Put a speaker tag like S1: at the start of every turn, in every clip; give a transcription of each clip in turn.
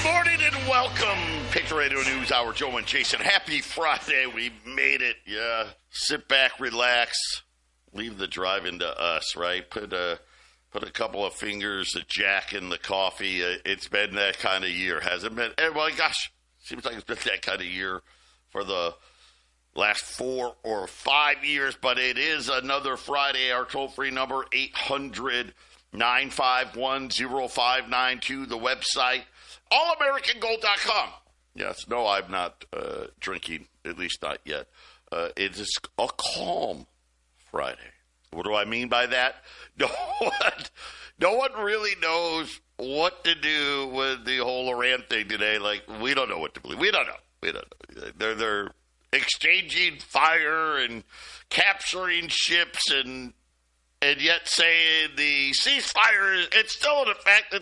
S1: Good morning and welcome. Patriot Radio News Hour, Joe and Jason. Happy Friday. We made it. Yeah. Sit back, relax. Leave the drive into us, right? Put a couple of fingers of Jack in the coffee. It's been that kind of year, hasn't it been? Well, gosh, seems like it's been that kind of year for the last 4 or 5 years, but it is another Friday. Our toll-free number, 800-951-0592. The website, allamericangold.com. Yes, no, I'm not drinking, at least not yet. It is a calm Friday. What do I mean by that? No one really knows what to do with the whole Iran thing today. Like, we don't know what to believe. We don't know. They're exchanging fire and capturing ships and yet saying the ceasefire, it's still in effect.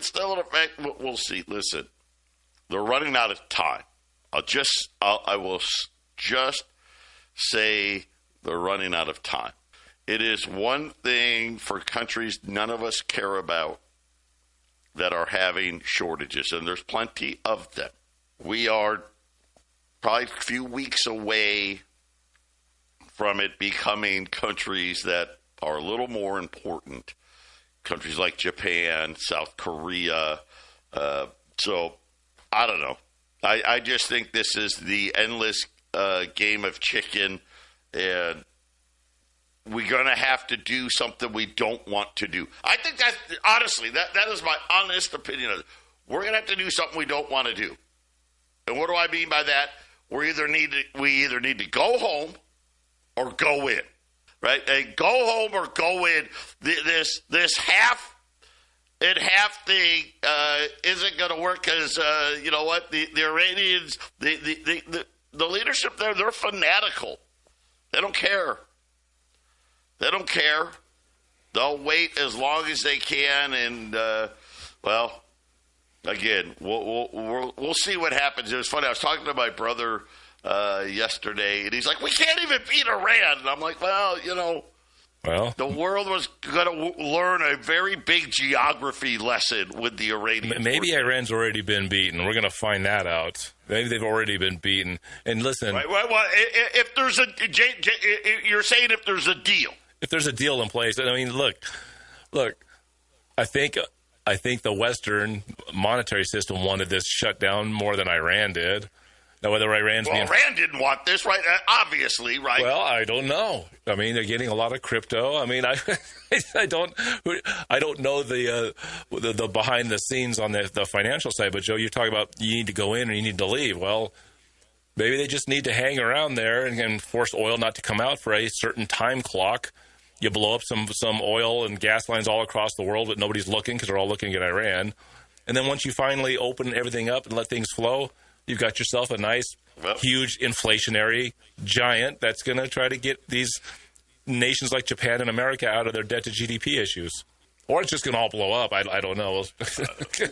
S1: We'll see. Listen, they're running out of time. I will just say they're running out of time. It is one thing for countries none of us care about that are having shortages, and there's plenty of them. We are probably a few weeks away from it becoming countries that are a little more important. Countries like Japan, South Korea. So, I don't know. I just think this is the endless game of chicken, and we're going to have to do something we don't want to do. I think that, honestly, that is my honest opinion of it. We're going to have to do something we don't want to do. And what do I mean by that? We either need to go home or go in, right? And go home or go in. This half thing isn't going to work because, you know what, the Iranians, the leadership there, they're fanatical. They don't care. They'll wait as long as they can, and well, again, we'll see what happens. It was funny. I was talking to my brother yesterday, and he's like, "We can't even beat Iran." And I'm like, "Well, you know, the world was going to learn a very big geography lesson with the Iranians."
S2: Maybe Iran's already been beaten. We're going to find that out. Maybe they've already been beaten. And listen,
S1: right, well, if there's you're saying if there's a deal.
S2: If there's a deal in place, I mean, look. I think the Western monetary system wanted this shut down more than Iran did. Now, whether Iran
S1: didn't want this, right? Obviously, right?
S2: Well, I don't know. I mean, they're getting a lot of crypto. I mean, I don't know the behind the scenes on the financial side. But Joe, you're talking about you need to go in or you need to leave. Well, maybe they just need to hang around there and force oil not to come out for a certain time clock. You blow up some oil and gas lines all across the world, but nobody's looking because they're all looking at Iran. And then once you finally open everything up and let things flow, you've got yourself a nice, huge inflationary giant that's going to try to get these nations like Japan and America out of their debt to GDP issues. Or it's just going to all blow up. I don't know.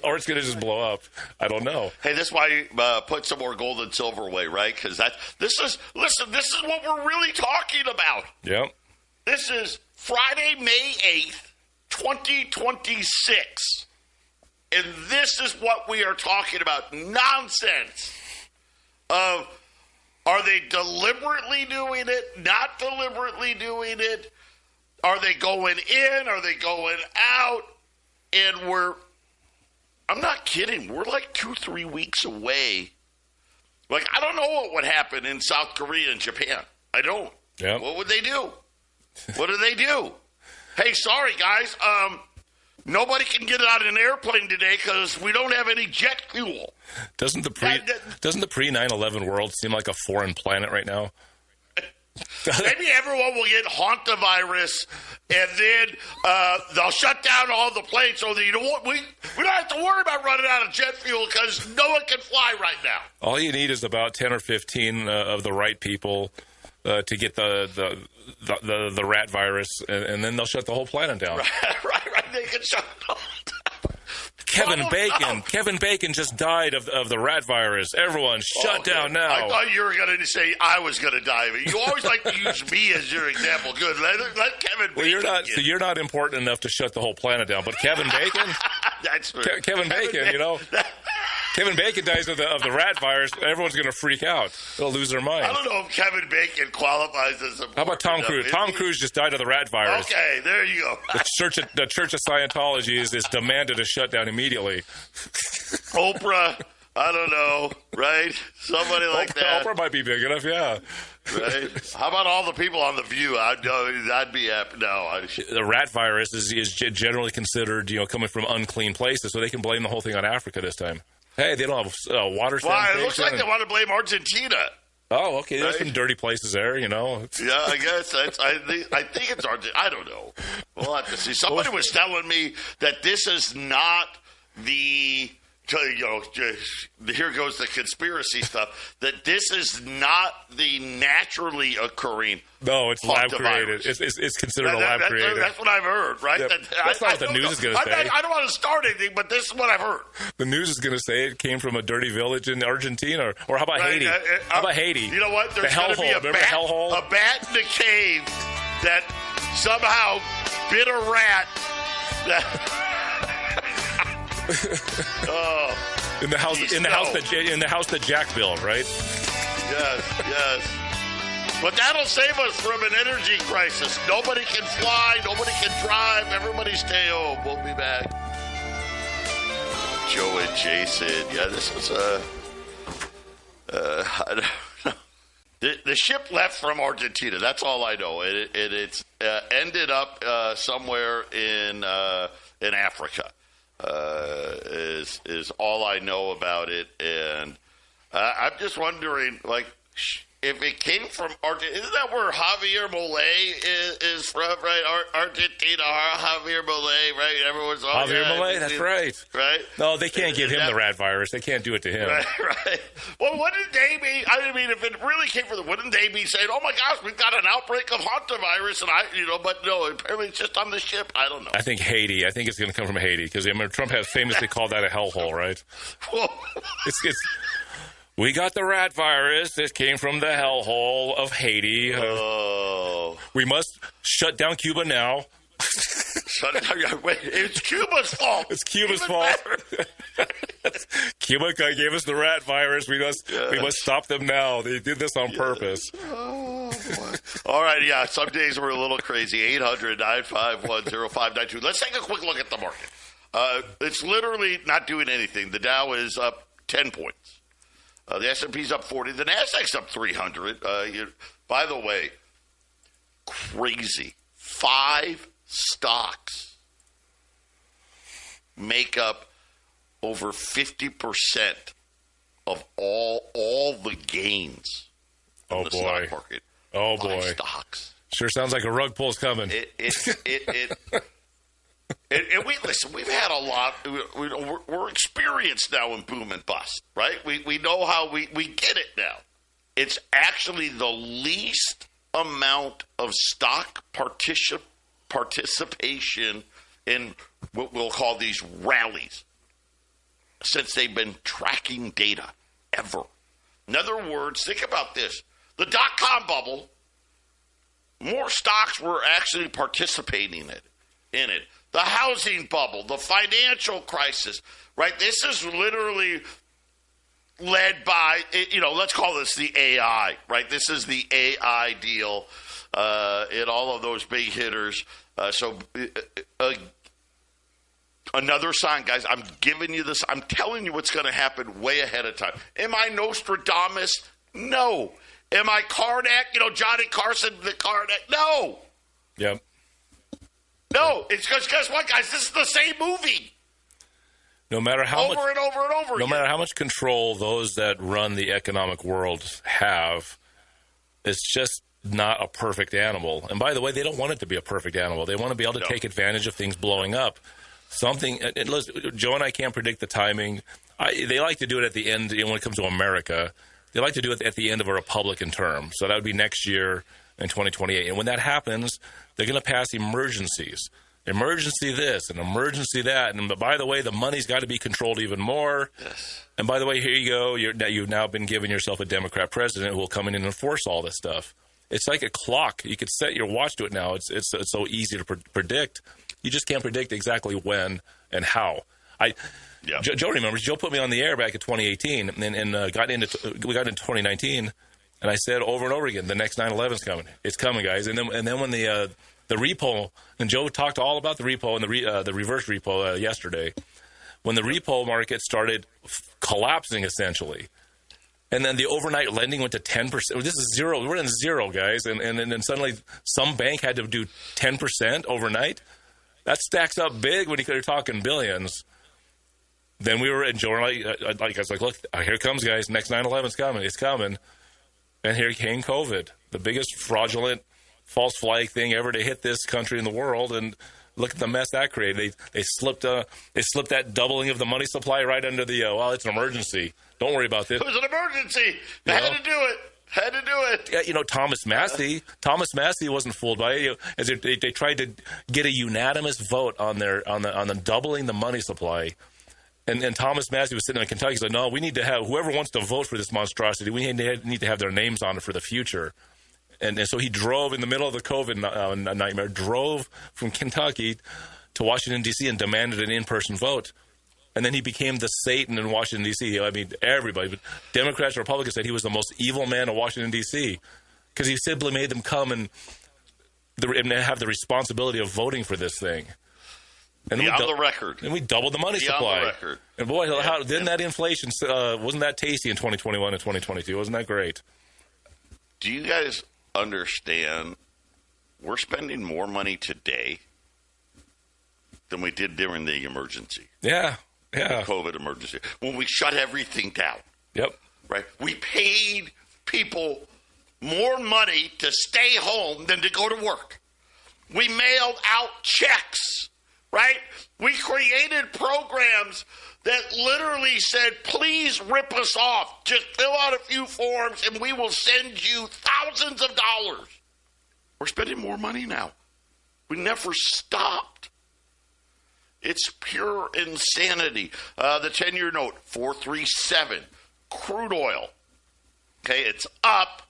S2: Or it's going to just blow up. I don't know.
S1: Hey, this is why you put some more gold and silver away, right? Because this is what we're really talking about.
S2: Yep.
S1: This is Friday, May 8th, 2026. And this is what we are talking about. Nonsense of, are they deliberately doing it, not deliberately doing it? Are they going in? Are they going out? And I'm not kidding, we're like 2-3 weeks away. Like, I don't know what would happen in South Korea and Japan. I don't.
S2: Yep.
S1: What would they do? What do they do? Hey, sorry, guys. Nobody can get out of an airplane today because we don't have any jet fuel.
S2: Doesn't the pre-9/11 world seem like a foreign planet right now?
S1: Maybe everyone will get hantavirus, and then they'll shut down all the planes so that we don't have to worry about running out of jet fuel because no one can fly right now.
S2: All you need is about 10 or 15 of the right people to get the rat virus, and then they'll shut the whole planet down.
S1: Right. They can shut it all down.
S2: Kevin Bacon just died of the rat virus. Everyone, shut down now.
S1: I thought you were going to say I was going to die of it. You always like to use me as your example. Good. Let Kevin Bacon.
S2: Well, you're not important enough to shut the whole planet down, but Kevin Bacon?
S1: That's right.
S2: Kevin Bacon, you know. Kevin Bacon dies of the rat virus, everyone's going to freak out. They'll lose their mind.
S1: I don't know if Kevin Bacon qualifies as a...
S2: How about Tom Cruise? Tom Cruise just died of the rat virus.
S1: Okay, there you go.
S2: The Church of Scientology is demanded a shutdown immediately.
S1: Oprah, I don't know, right? Somebody like that.
S2: Oprah might be big enough, yeah.
S1: Right? How about all the people on The View? I'd be happy.
S2: The rat virus is generally considered, coming from unclean places, so they can blame the whole thing on Africa this time. Hey, they don't have water sanitation.
S1: Well, it looks like they want to blame Argentina.
S2: Oh, okay. There's some dirty places there,
S1: Yeah, I guess I think it's Argentina. I don't know. We'll have to see. Somebody was telling me that this is not the... here goes the conspiracy stuff, that this is not the naturally occurring.
S2: No, it's lab created. It's considered a lab created.
S1: That's what I've heard, right?
S2: Yep. That's not what the news is going to say.
S1: I don't want to start anything, but this is what I've heard.
S2: The news is going to say it came from a dirty village in Argentina. Or how about Haiti? How about Haiti?
S1: You know what? There's going to be a bat in the cave that somehow bit a rat.
S2: In the house that Jack built, right?
S1: Yes. But that'll save us from an energy crisis. Nobody can fly, nobody can drive, everybody stay home. We'll be back. Joe and Jason. Yeah, this was I don't know. The ship left from Argentina. That's all I know. It's ended up somewhere in Africa. Is all I know about it, and I'm just wondering, like, if it came from Argentina, isn't that where Javier Milei is from, right? Argentina, Javier Milei, right? Everyone's all
S2: Javier Milei, that's right.
S1: Right?
S2: No, they can't give him the rat virus. They can't do it to him.
S1: Right. Well, wouldn't they be, if it really came from them, wouldn't they be saying, oh my gosh, we've got an outbreak of hantavirus, and but no, apparently it's just on the ship. I don't know.
S2: I think Haiti. I think it's going to come from Haiti, because Trump has famously called that a hellhole, right?
S1: Well,
S2: we got the rat virus. It came from the hellhole of Haiti. We must shut down Cuba now.
S1: Wait, it's Cuba's fault.
S2: It's Cuba's fault. Cuba gave us the rat virus. We must stop them now. They did this on purpose.
S1: Oh, boy. All right, yeah. Some days we're a little crazy. 800-951-0592. Let's take a quick look at the market. It's literally not doing anything. The Dow is up 10 points. The S&P's up 40. The Nasdaq's up 300. By the way, crazy. 5 stocks make up over 50% of all the gains in the stock market.
S2: Oh,
S1: 5
S2: boy.
S1: Stocks.
S2: Sure sounds like a rug pull's coming.
S1: And we've had a lot. We're experienced now in boom and bust, right? We know how we get it now. It's actually the least amount of stock participation in what we'll call these rallies since they've been tracking data ever. In other words, think about this. The dot-com bubble, more stocks were actually participating in it. The housing bubble, the financial crisis, right? This is literally led by, let's call this the AI, right? This is the AI deal in all of those big hitters. Another sign, guys, I'm giving you this. I'm telling you what's going to happen way ahead of time. Am I Nostradamus? No. Am I Karnak? Johnny Carson, the Karnak? No.
S2: Yep.
S1: No, it's because guess what, guys? This is the same movie.
S2: No matter how
S1: over and over
S2: again. Matter how much control those that run the economic world have, it's just not a perfect animal. And by the way, they don't want it to be a perfect animal. They want to be able to take advantage of things blowing up. Joe and I can't predict the timing. They like to do it at the end when it comes to America. They like to do it at the end of a Republican term. So that would be next year in 2028. And when that happens, they're going to pass emergencies. Emergency this and emergency that. And by the way, the money's got to be controlled even more. Yes. And by the way, here you go. You've now been giving yourself a Democrat president who will come in and enforce all this stuff. It's like a clock. You could set your watch to it now. It's so easy to predict. You just can't predict exactly when and how.
S1: Yeah.
S2: Joe remembers. Joe put me on the air back in 2018, and we got into 2019, and I said over and over again, the next 9/11's coming. It's coming, guys. And then when the repo, and Joe talked all about the repo and the reverse repo yesterday, when the repo market started collapsing essentially. And then the overnight lending went to 10%. This is zero. We're in zero, guys. And then suddenly some bank had to do 10% overnight. That stacks up big when you're talking billions. Then we were, and Joe and I was like, look, here comes, guys. Next 9/11's coming. It's coming. And here came COVID, the biggest fraudulent false flag thing ever to hit this country in the world. And look at the mess that created. They slipped that doubling of the money supply right under the, it's an emergency. Don't worry about this.
S1: It was an emergency. Had to do it.
S2: Yeah, Thomas Massey wasn't fooled by it. As they tried to get a unanimous vote on the doubling the money supply. And Thomas Massey was sitting in Kentucky and said, no, we need to have, whoever wants to vote for this monstrosity, we need to have their names on it for the future. And so he drove in the middle of the COVID nightmare, drove from Kentucky to Washington, D.C. and demanded an in-person vote. And then he became the Satan in Washington, D.C. I mean, everybody, but Democrats and Republicans said he was the most evil man of Washington, D.C. because he simply made them come and have the responsibility of voting for this thing. And
S1: Beyond the record.
S2: And we doubled the money
S1: Beyond
S2: supply.
S1: The record.
S2: And boy, didn't that inflation, wasn't that tasty in 2021 and 2022? Wasn't that great?
S1: Do you guys understand we're spending more money today than we did during the emergency?
S2: Yeah.
S1: The COVID emergency. When we shut everything down.
S2: Yep.
S1: Right? We paid people more money to stay home than to go to work. We mailed out checks. Right? We created programs that literally said, please rip us off. Just fill out a few forms and we will send you thousands of dollars. We're spending more money now. We never stopped. It's pure insanity. The 10-year note, 437. Crude oil. Okay, it's up,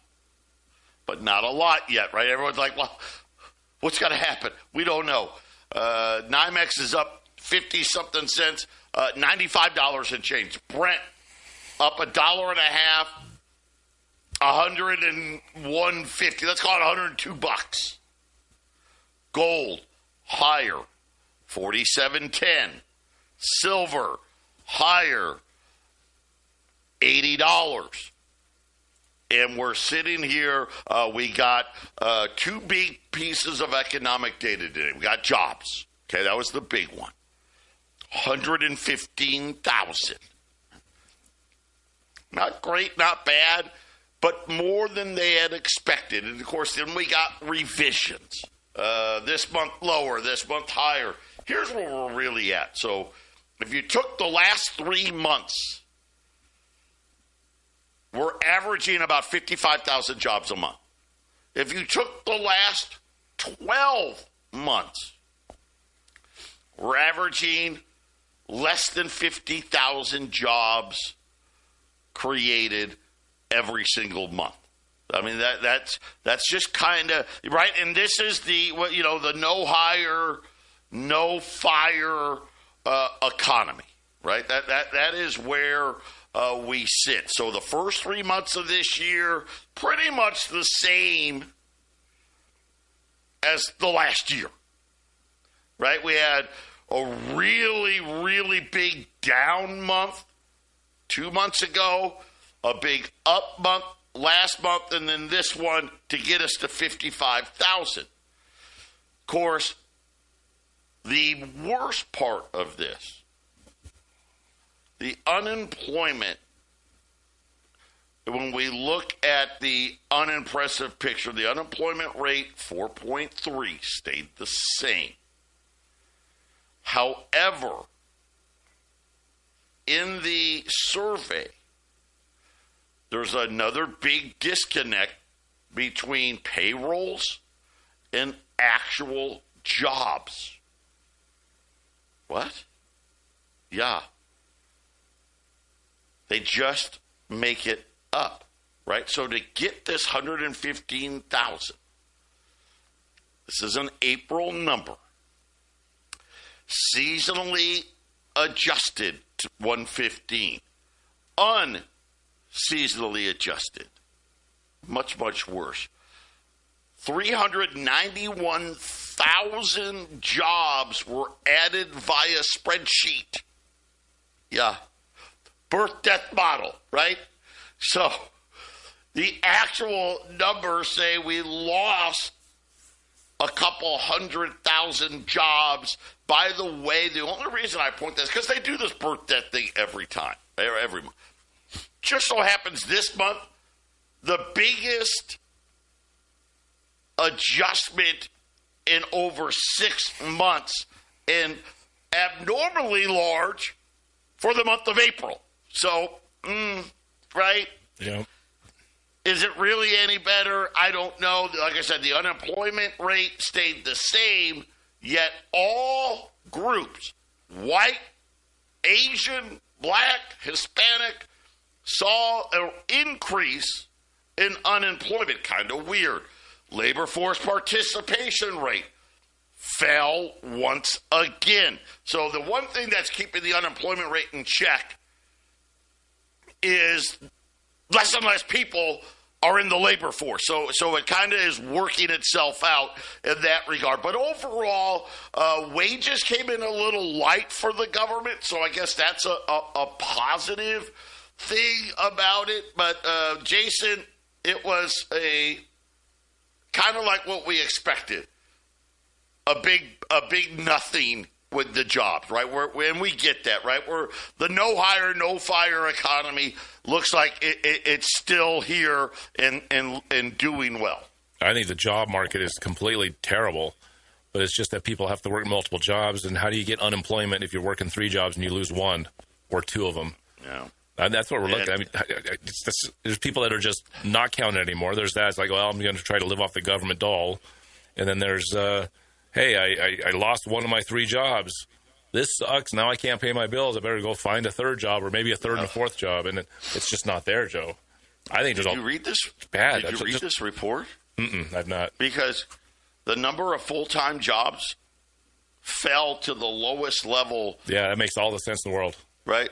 S1: but not a lot yet, right? Everyone's like, well, what's going to happen? We don't know. NYMEX is up 50-something cents, $95 and change. Brent up $1.50, $101.50. Let's call it $102. Gold higher, $47.10. Silver higher, $80. And we're sitting here, we got two big pieces of economic data today. We got jobs. Okay, that was the big one. 115,000. Not great, not bad, but more than they had expected. And, of course, then we got revisions. This month lower, this month higher. Here's where we're really at. So if you took the last 3 months, we're averaging about 55,000 jobs a month. If you took the last 12 months, we're averaging less than 50,000 jobs created every single month. I mean, that's just kind of right. And this is the no hire, no fire economy, right? That is where we sit. So the first 3 months of this year, pretty much the same as the last year, right? We had a really, really big down month 2 months ago, a big up month last month, and then this one to get us to 55,000. Of course, the worst part of this, the unemployment, when we look at the unimpressive picture, the unemployment rate, 4.3, stayed the same. However, in the survey, there's another big disconnect between payrolls and actual jobs. What? Yeah. They just make it up, right? So to get this 115,000, this is an April number. Seasonally adjusted to 115. Unseasonally adjusted. Much, much worse. 391,000 jobs were added via spreadsheet. Yeah. Birth-death model, right? So the actual numbers say we lost a couple 100,000 jobs. By the way, the only reason I point this, because they do this birth-death thing every time, every month. Just so happens this month, the biggest adjustment in over 6 months and abnormally large for the month of April. So, right?
S2: Yeah.
S1: Is it really any better? I don't know. Like I said, the unemployment rate stayed the same, yet all groups, white, Asian, black, Hispanic, saw an increase in unemployment. Kind of weird. Labor force participation rate fell once again. So the one thing that's keeping the unemployment rate in check is less and less people are in the labor force. So it kind of is working itself out in that regard. But overall, wages came in a little light for the government. So I guess that's a positive thing about it. But, Jason, it was a kind of like what we expected. A big nothing with the jobs, right? And we get that, right? Where the no hire, no fire economy looks like it's still here and doing well.
S2: I think the job market is completely terrible, but it's just that people have to work multiple jobs. And how do you get unemployment if you're working 3 jobs and you lose 1 or 2 of them?
S1: Yeah.
S2: And that's what we're looking at. I mean, there's people that are just not counting anymore. There's that. It's like, well, I'm going to try to live off the government dole. And then there's, hey, I lost 1 of my 3 jobs. This sucks. Now I can't pay my bills. I better go find a 3rd job or maybe a 3rd and a 4th job. And it's just not there, Joe. I think
S1: Did you read this?
S2: Bad.
S1: Did you read this report?
S2: I've not.
S1: Because the number of full-time jobs fell to the lowest level.
S2: Yeah, that makes all the sense in the world.
S1: Right?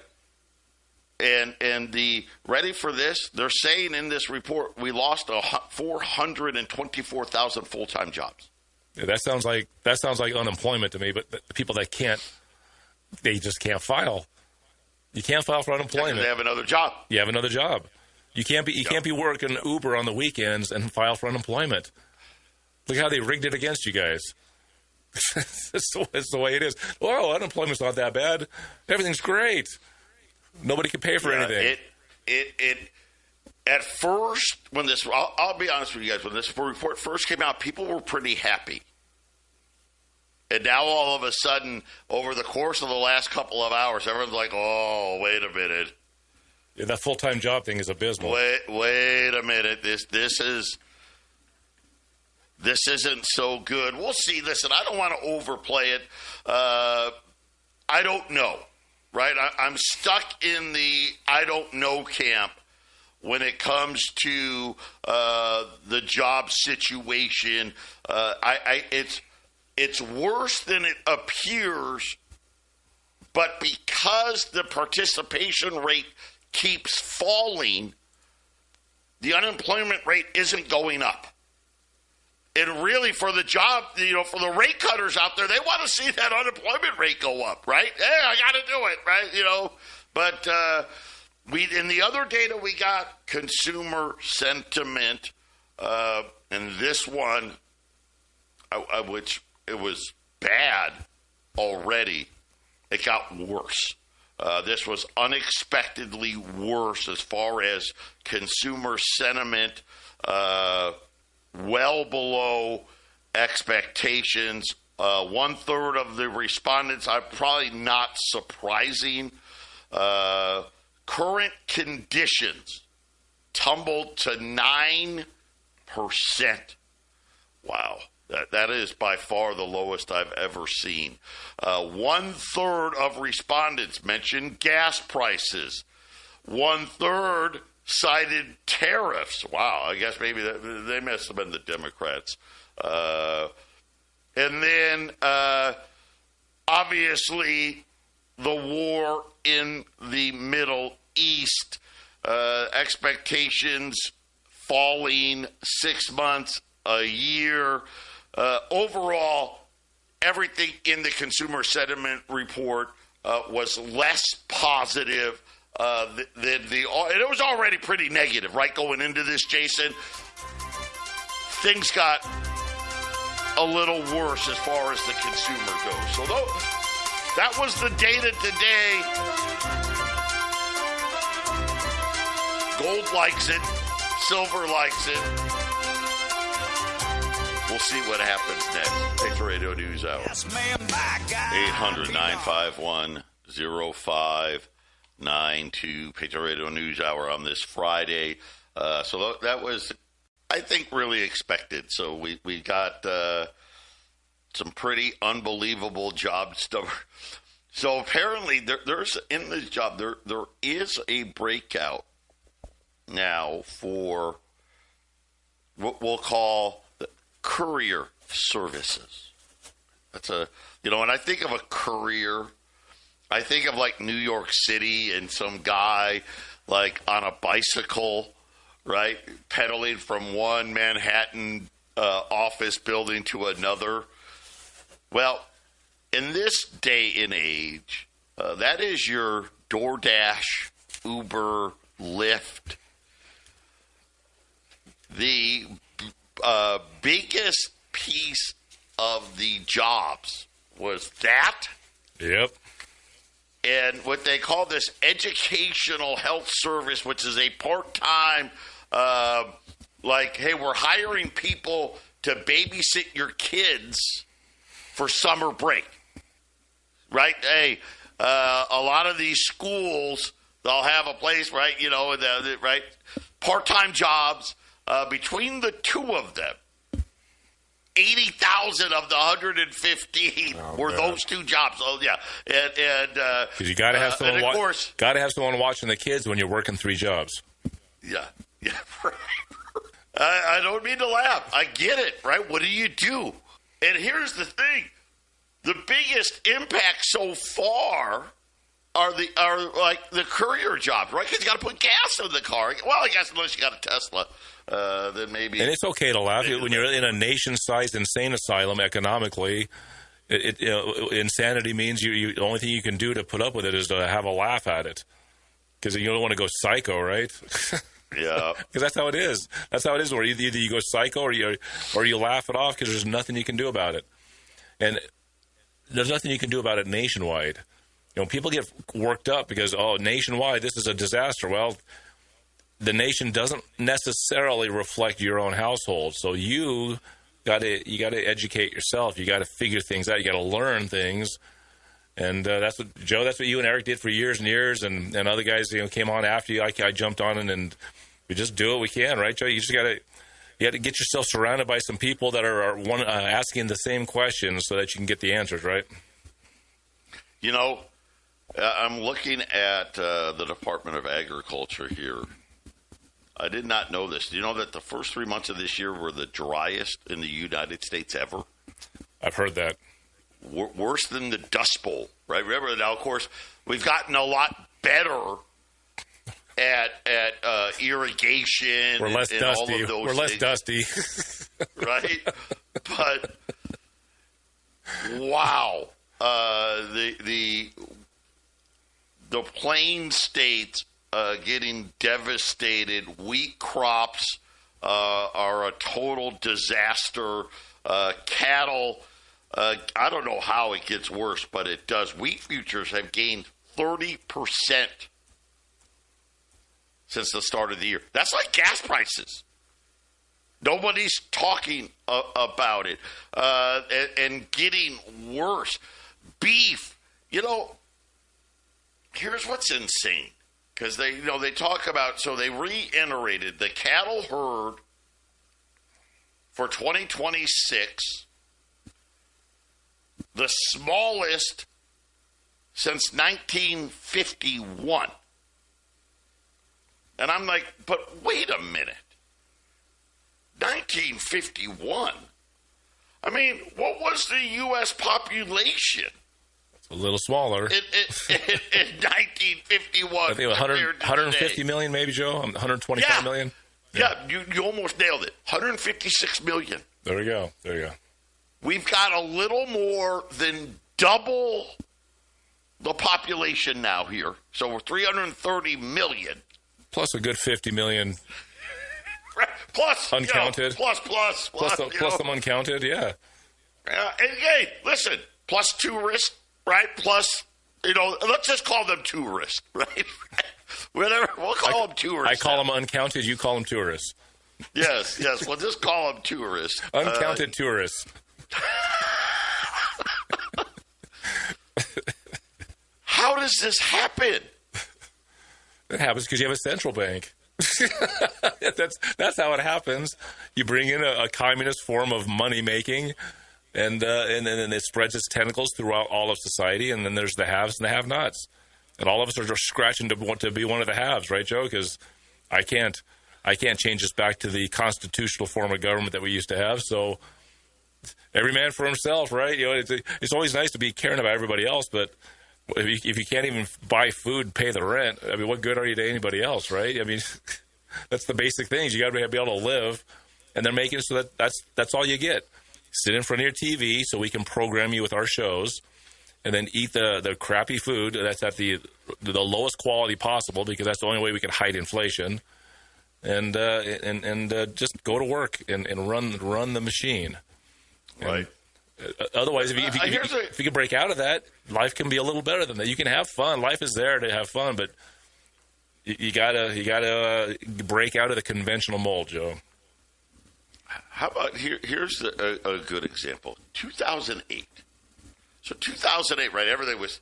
S1: And the ready for this, they're saying in this report we lost 424,000 full-time jobs.
S2: Yeah, that sounds like unemployment to me. But the people that can't, they just can't file. You can't file for unemployment.
S1: They have another job.
S2: You have another job. You can't be working Uber on the weekends and file for unemployment. Look how they rigged it against you guys. It's the way it is. Oh, unemployment's not that bad. Everything's great. Nobody can pay for anything.
S1: It at first, when this, I'll be honest with you guys, when this report first came out, people were pretty happy. And now all of a sudden, over the course of the last couple of hours, everyone's like, oh, wait a minute.
S2: Yeah, that full-time job thing is abysmal.
S1: Wait a minute. This isn't so good. We'll see. Listen, I don't want to overplay it. I don't know. Right? I'm stuck in the I don't know camp when it comes to the job situation. It's worse than it appears, but because the participation rate keeps falling, the unemployment rate isn't going up. And really, for the job, for the rate cutters out there, they want to see that unemployment rate go up, right? Hey, I got to do it, right? But in the other data we got, consumer sentiment, and this one, which it was bad already, it got worse. This was unexpectedly worse as far as consumer sentiment. Well below expectations. 1/3 of the respondents, probably not surprising. Current conditions tumbled to 9%. Wow. That is by far the lowest I've ever seen. 1/3 of respondents mentioned gas prices. 1/3 cited tariffs. Wow, I guess maybe they must have been the Democrats. And then, obviously, the war in the Middle East. Expectations falling 6 months, a year. Overall, everything in the consumer sentiment report was less positive than and it was already pretty negative, right, going into this, Jason. Things got a little worse as far as the consumer goes. So that was the data today. Gold likes it. Silver likes it. We'll see what happens next. Patriot Radio News Hour. 800-951-0592. Patriot Radio News Hour on this Friday. So that was, I think, really expected. So we got some pretty unbelievable job stuff. So apparently there's in this job, there is a breakout now for what we'll call the courier services. That's when I think of a courier, I think of like New York City and some guy like on a bicycle, right, pedaling from one Manhattan office building to another. Well, in this day and age, that is your DoorDash, Uber, Lyft. The biggest piece of the jobs was that.
S2: Yep.
S1: And what they call this educational health service, which is a part-time, like, hey, we're hiring people to babysit your kids for summer break, right? Hey, a lot of these schools, they'll have a place, right, right, part-time jobs. Between the two of them, 80,000 of the 115 were those two jobs. Oh yeah, and
S2: because you got to have someone. Got to have someone watching the kids when you're working 3 jobs.
S1: Yeah. Right. I don't mean to laugh. I get it, right? What do you do? And here's the thing: the biggest impact so far are like the courier jobs, right? Because you got to put gas in the car. Well, I guess unless you got a Tesla. Then maybe. And
S2: it's okay to laugh when you're in a nation-sized insane asylum economically. Insanity means the only thing you can do to put up with it is to have a laugh at it, because you don't want to go psycho, right?
S1: Yeah,
S2: because that's how it is. That's how it is. Where either you go psycho or you laugh it off because there's nothing you can do about it, and there's nothing you can do about it nationwide. People get worked up because nationwide this is a disaster. Well, the nation doesn't necessarily reflect your own household, so you got to educate yourself. You got to figure things out. You got to learn things, and that's what you and Eric did for years and years, and other guys came on after you. I jumped on and we just do what we can, right, Joe? You just got to get yourself surrounded by some people that are asking the same questions so that you can get the answers, right?
S1: I'm looking at the Department of Agriculture here. I did not know this. Do you know that the first 3 months of this year were the driest in the United States ever?
S2: I've heard that.
S1: Worse than the Dust Bowl, right? Remember, now, of course, we've gotten a lot better at irrigation.
S2: We're less
S1: and
S2: dusty.
S1: All of those
S2: We're less
S1: things,
S2: dusty.
S1: right? But, wow. The plain states getting devastated. Wheat crops are a total disaster. Cattle, I don't know how it gets worse, but it does. Wheat futures have gained 30% since the start of the year. That's like gas prices. Nobody's talking about it, and getting worse. Beef, here's what's insane. Because they talk about, so they reiterated the cattle herd for 2026, the smallest since 1951. And I'm like, but wait a minute. 1951? I mean, what was the U.S. population
S2: a little smaller.
S1: In 1951.
S2: I think 150 million, maybe, Joe? 125 million?
S1: Yeah, you almost nailed it. 156 million.
S2: There we go.
S1: We've got a little more than double the population now here. So we're 330 million.
S2: Plus a good 50 million.
S1: Plus
S2: uncounted.
S1: Plus
S2: some uncounted, yeah.
S1: And hey, listen, plus tourists, right? Plus, let's just call them tourists, right? Whatever, we'll call them tourists.
S2: I call them uncounted, you call them tourists.
S1: Yes, we'll just call them tourists.
S2: Uncounted tourists.
S1: How does this happen?
S2: It happens because you have a central bank. That's how it happens. You bring in a communist form of money making, and then it spreads its tentacles throughout all of society. And then there's the haves and the have-nots, and all of us are just scratching to want to be one of the haves, right, Joe? Because I can't change us back to the constitutional form of government that we used to have. So every man for himself, right? It's always nice to be caring about everybody else, but if you can't even buy food, pay the rent, I mean, what good are you to anybody else, right? I mean, that's the basic things. You got to be able to live, and they're making it so that's all you get. Sit in front of your TV so we can program you with our shows, and then eat the crappy food that's at the lowest quality possible, because that's the only way we can hide inflation, and just go to work and run the machine.
S1: Right.
S2: Otherwise, if you can break out of that, life can be a little better than that. You can have fun. Life is there to have fun, but you gotta break out of the conventional mold, Joe.
S1: How about here's a good example. 2008. So 2008, right? Everything was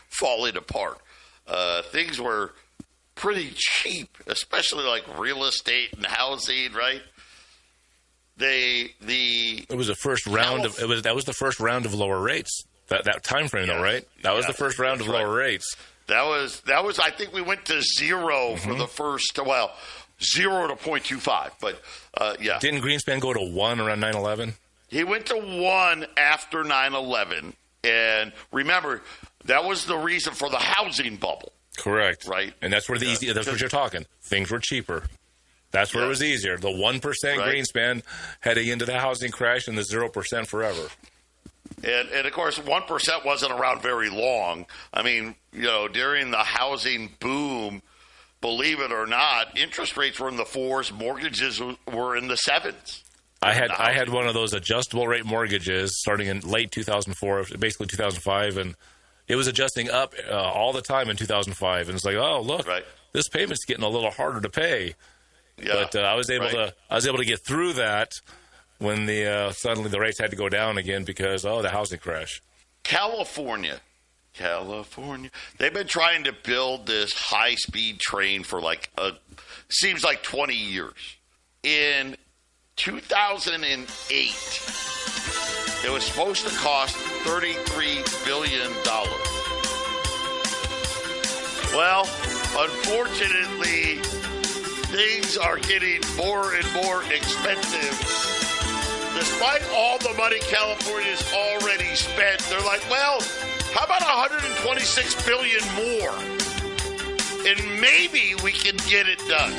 S1: falling apart. Things were pretty cheap, especially like real estate and housing, right? It
S2: was the first round that was the first round of lower rates. That time frame, though, right? That was the first round of lower rates.
S1: That was. I think we went to zero for the first. Well, 0 to 0.25, but yeah.
S2: Didn't Greenspan go to 1 around 9/11?
S1: He went to 1 after 9/11, and remember that was the reason for the housing bubble.
S2: Correct.
S1: Right.
S2: And that's where that's what you're talking. Things were cheaper. That's where it was easier. The 1% Greenspan heading into the housing crash, and the 0% forever.
S1: And of course, 1% wasn't around very long. I mean, during the housing boom, believe it or not, interest rates were in the 4s, mortgages were in the 7s.
S2: I had one of those adjustable rate mortgages starting in late 2004, basically 2005, and it was adjusting up all the time in 2005. And it's like, oh, look, this payment's getting a little harder to pay. Yeah, but I was able to get through that when suddenly the rates had to go down again because the housing crash. California,
S1: they've been trying to build this high-speed train for seems like 20 years. In 2008, it was supposed to cost $33 billion. Well, unfortunately, things are getting more and more expensive. Despite all the money California's already spent, they're like, well, how about $126 billion more? And maybe we can get it done.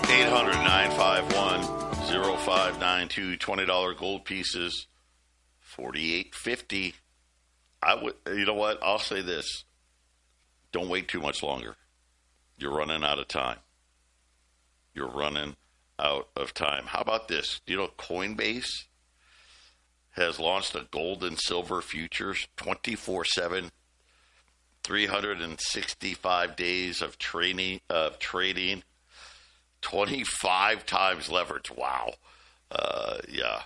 S1: 800-951-0592, $20 gold pieces, $48.50. You know what? I'll say this. Don't wait too much longer. You're running out of time. How about this? Coinbase has launched a gold and silver futures 24/7, 365 days of trading, 25 times leverage. Wow. Yeah.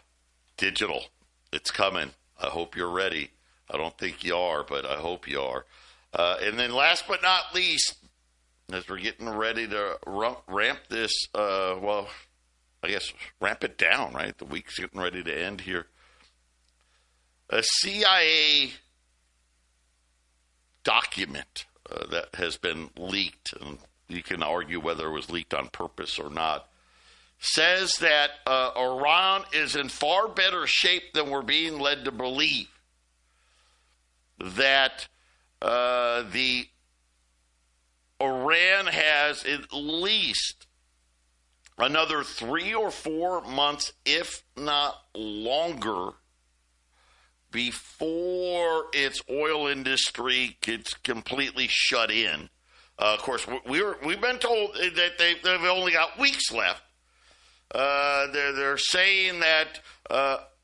S1: Digital. It's coming. I hope you're ready. I don't think you are, but I hope you are. And then last but not least, as we're getting ready to ramp this, ramp it down, right? The week's getting ready to end here. A CIA document that has been leaked, and you can argue whether it was leaked on purpose or not, says that Iran is in far better shape than we're being led to believe. that the Iran has at least another 3 or 4 months, if not longer, before its oil industry gets completely shut in. Of course, we've been told that they've only got weeks left. They're saying that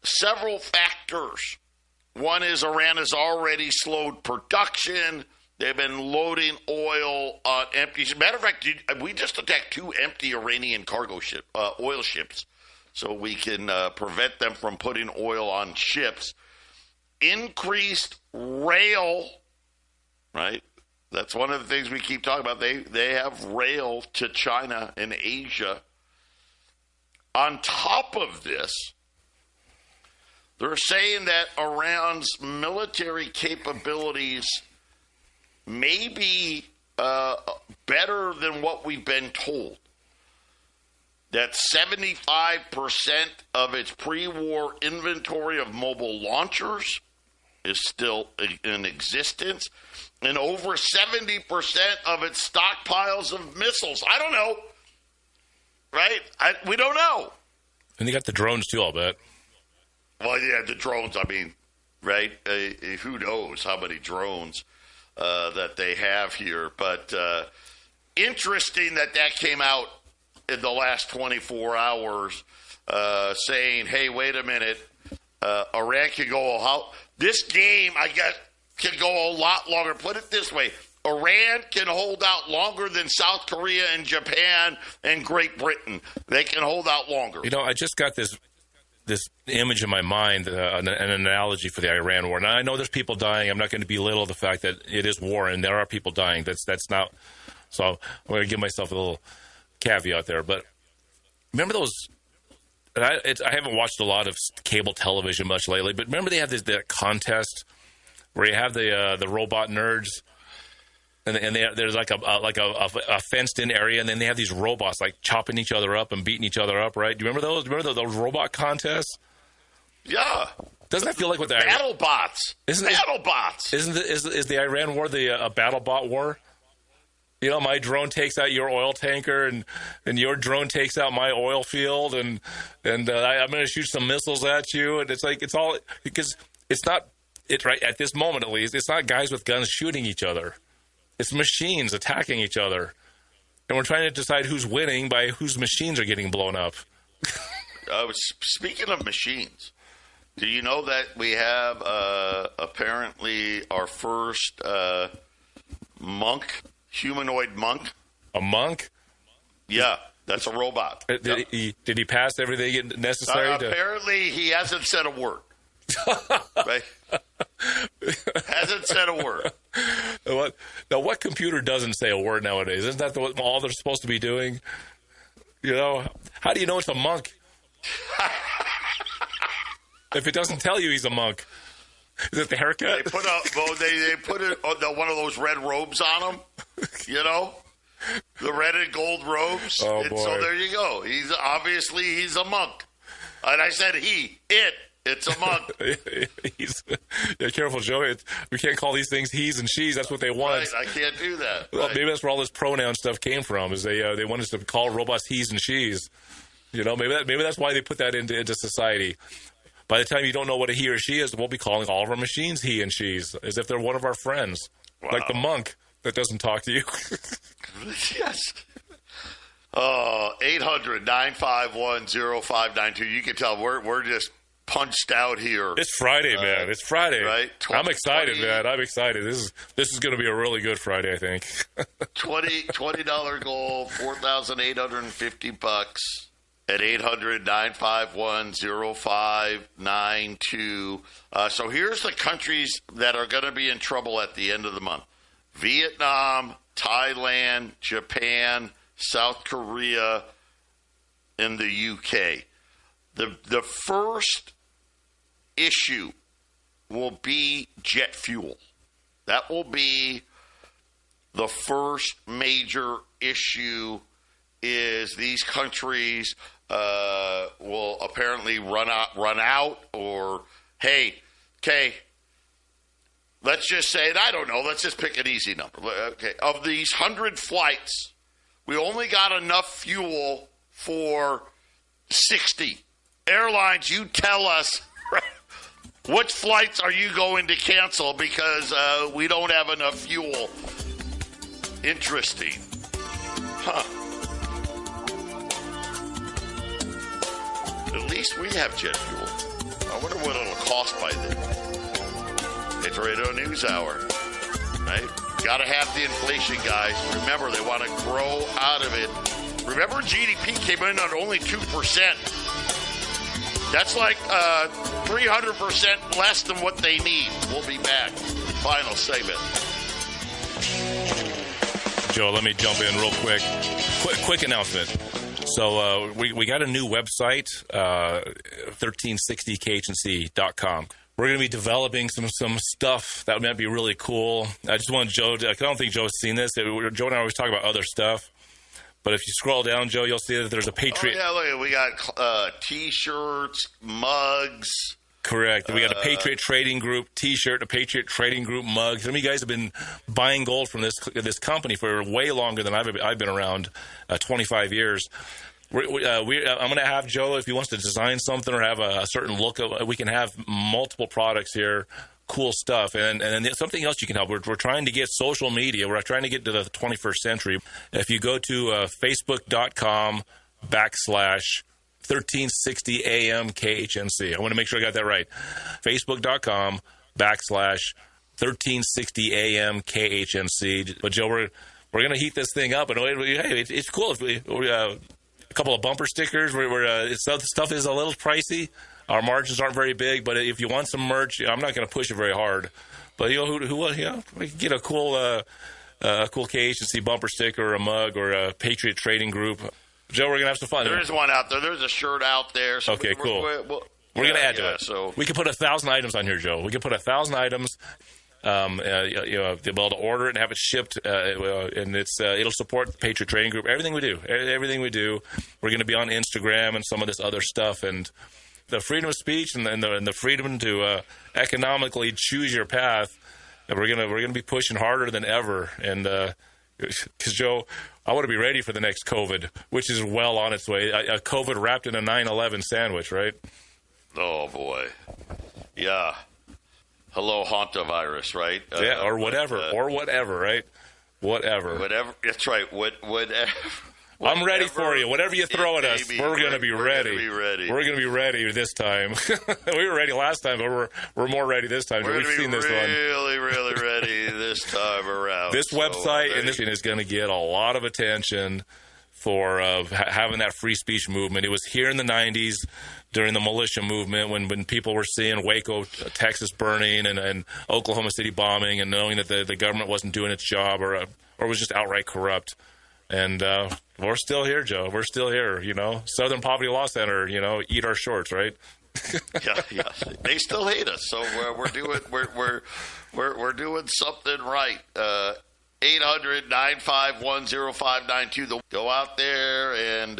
S1: several factors. One is Iran has already slowed production. They've been loading oil on empty. Matter of fact, we just attacked 2 empty Iranian oil ships, so we can prevent them from putting oil on ships. Increased rail, right? That's one of the things we keep talking about. They have rail to China and Asia. On top of this, they're saying that Iran's military capabilities may be better than what we've been told. That 75% of its pre-war inventory of mobile launchers is still in existence, and over 70% of its stockpiles of missiles. I don't know, right? We don't know.
S2: And they got the drones too, I'll bet.
S1: Well, yeah, the drones, I mean, right? Who knows how many drones that they have here. But interesting that came out in the last 24 hours saying, hey, wait a minute, Iran can go how this game, I guess, can go a lot longer. Put it this way, Iran can hold out longer than South Korea and Japan and Great Britain. They can hold out longer.
S2: You know, I just got this image in my mind, an analogy for the Iran war. Now, I know there's people dying. I'm not going to belittle the fact that it is war, and there are people dying. That's not. So I'm going to give myself a little caveat there. But remember those? And I haven't watched a lot of cable television much lately, but remember they have that contest where you have the robot nerds, and there's like a fenced-in area, and then they have these robots like chopping each other up and beating each other up, right? Do you remember those? Remember those robot contests?
S1: Yeah.
S2: Doesn't that feel like what the
S1: battle bots? Battle bots.
S2: Is the Iran war a battle bot war? You know, my drone takes out your oil tanker, and your drone takes out my oil field, and I'm going to shoot some missiles at you, and it's all because it's not right at this moment, at least. It's not guys with guns shooting each other. It's machines attacking each other, and we're trying to decide who's winning by whose machines are getting blown up.
S1: Speaking of machines, do you know that we have apparently our first humanoid monk?
S2: A monk?
S1: Yeah, that's a robot.
S2: Did he pass everything necessary?
S1: Apparently, he hasn't said a word. Right? Hasn't said a word.
S2: What computer doesn't say a word nowadays? Isn't that what all they're supposed to be doing? You know, how do you know it's a monk? If it doesn't tell you he's a monk. Is it the haircut?
S1: They put one of those red robes on him, you know? The red and gold robes.
S2: Oh, boy.
S1: So there you go. He's a monk. And I said it's a monk.
S2: Yeah, careful, Joe. We can't call these things he's and she's. That's what they want.
S1: Right, I can't do that.
S2: Well,
S1: right.
S2: Maybe that's where all this pronoun stuff came from, is they want us to call robots he's and she's. You know, maybe that's why they put that into society. By the time you don't know what a he or she is, we'll be calling all of our machines he and she's, as if they're one of our friends. Wow. Like the monk that doesn't talk to you.
S1: Yes. 800-951-0592. You can tell we're just punched out here.
S2: It's Friday, man. It's Friday.
S1: Right?
S2: I'm excited, man. I'm excited. This is going to be a really good Friday, I think.
S1: $20 goal, $4,850 at 800-951-0592. So here's the countries that are going to be in trouble at the end of the month: Vietnam, Thailand, Japan, South Korea, and the UK. The first issue will be jet fuel. That will be the first major issue. Is these countries will apparently run out, or hey, okay, let's just say, and I don't know, let's just pick an easy number. Okay, of these 100 flights, we only got enough fuel for 60. Airlines, you tell us, which flights are you going to cancel because we don't have enough fuel? Interesting. Huh. At least we have jet fuel. I wonder what it'll cost by then. Patriot News Hour. Right? Got to have the inflation, guys. Remember, they want to grow out of it. Remember, GDP came in at only 2%. That's like 300% less than what they need. We'll be back. Final segment.
S2: Joe, let me jump in real quick. Quick announcement. So we got a new website, 1360khnc.com. We're going to be developing some stuff that might be really cool. I just want Joe to, I don't think Joe's seen this. Joe and I always talk about other stuff. But if you scroll down, Joe, you'll see that there's a Patriot.
S1: Oh, yeah, look, we got T-shirts, mugs.
S2: Correct. We got a Patriot Trading Group T-shirt, a Patriot Trading Group mug. Some of you guys have been buying gold from this company for way longer than I've been around, 25 years. I'm going to have Joe, if he wants to design something or have a certain look, we can have multiple products here. Cool stuff. And then something else you can help. We're trying to get social media. We're trying to get to the 21st century. If you go to facebook.com/1360AMKHNC. I want to make sure I got that right. facebook.com/1360AMKHNC. But Joe, we're going to heat this thing up. And hey, it's cool if we a couple of bumper stickers. Stuff is a little pricey. Our margins aren't very big, but if you want some merch, I'm not going to push it very hard. But we can get a cool KHNC bumper sticker or a mug or a Patriot Trading Group. Joe, we're going to have some fun.
S1: There is one out there. There's a shirt out there. So
S2: okay, cool. We're going to add to it. So we can put 1,000 items on here, Joe. We can put 1,000 items. They'll be able to order it and have it shipped, and it'll support the Patriot Trading Group. Everything we do, we're going to be on Instagram and some of this other stuff, and the freedom of speech and the freedom to economically choose your path. And we're gonna be pushing harder than ever. And because Joe, I want to be ready for the next COVID, which is well on its way. A COVID wrapped in a 9/11 sandwich, right?
S1: Oh boy, yeah. Hello, hantavirus, right?
S2: Yeah, or whatever, right? Whatever.
S1: That's right. Whatever.
S2: I'm ready for you. Whatever you throw at us, we're going to be ready. We're going to be ready this time. We were ready last time, but we're more ready this time. We've seen this one.
S1: Really, really ready this time around.
S2: This website and this is going to get a lot of attention for having that free speech movement. It was here in the 90s during the militia movement when people were seeing Waco, Texas burning and Oklahoma City bombing and knowing that the government wasn't doing its job or was just outright corrupt. And we're still here, Joe. We're still here, Southern Poverty Law Center, eat our shorts, right?
S1: yeah. They still hate us, so we're doing something right. 800-951-0592. Go out there and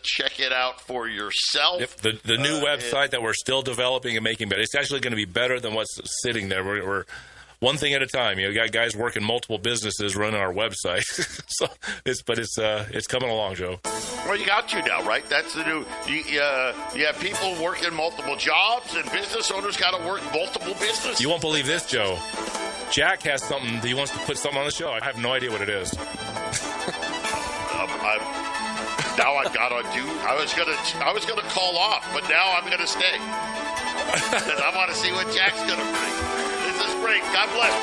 S1: check it out for yourself.
S2: Yep, the new website that we're still developing and making better. It's actually going to be better than what's sitting there. We're one thing at a time. You got guys working multiple businesses running our website. So it's coming along, Joe.
S1: Well, you got to now, right? That's the new. You have people working multiple jobs, and business owners got to work multiple businesses.
S2: You won't believe this, Joe. Jack has something. He wants to put something on the show. I have no idea what it is.
S1: Now I've got to do. I was gonna call off, but now I'm gonna stay. I want to see what Jack's gonna bring. This is great. God bless.